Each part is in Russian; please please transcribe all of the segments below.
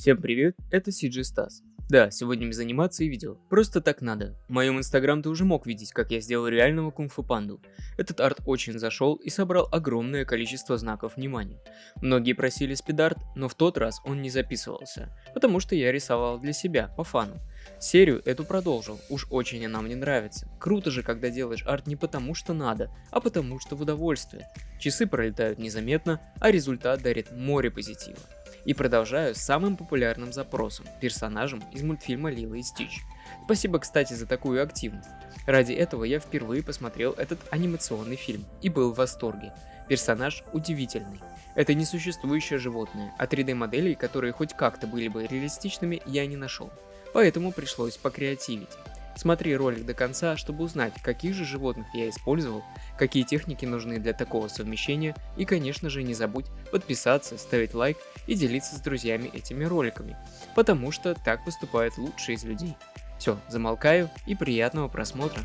Всем привет, это CG Стас. Да, сегодня без анимации видео. Просто так надо. В моем инстаграм ты уже мог видеть, как я сделал реального кунг-фу панду. Этот арт очень зашел и собрал огромное количество знаков внимания. Многие просили спидарт, но в тот раз он не записывался, потому что я рисовал для себя, по фану. Серию эту продолжил, уж очень она мне нравится. Круто же, когда делаешь арт не потому что надо, а потому что в удовольствие. Часы пролетают незаметно, а результат дарит море позитива. И продолжаю с самым популярным запросом – персонажем из мультфильма Лило и Стич. Спасибо, кстати, за такую активность. Ради этого я впервые посмотрел этот анимационный фильм и был в восторге. Персонаж удивительный. Это несуществующее животное, а 3D-моделей, которые хоть как-то были бы реалистичными, я не нашел. Поэтому пришлось покреативить. Смотри ролик до конца, чтобы узнать, каких же животных я использовал, какие техники нужны для такого совмещения, и, конечно же, не забудь подписаться, ставить лайк и делиться с друзьями этими роликами, потому что так поступают лучшие из людей. Все, замолкаю и приятного просмотра.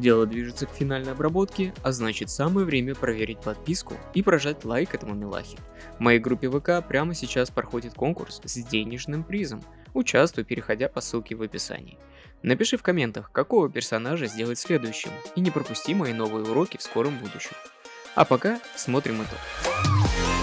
Дело движется к финальной обработке, а значит самое время проверить подписку и прожать лайк этому милахе. В моей группе ВК прямо сейчас проходит конкурс с денежным призом. Участвуй, переходя по ссылке в описании. Напиши в комментах, какого персонажа сделать следующим, и не пропусти мои новые уроки в скором будущем. А пока смотрим итог.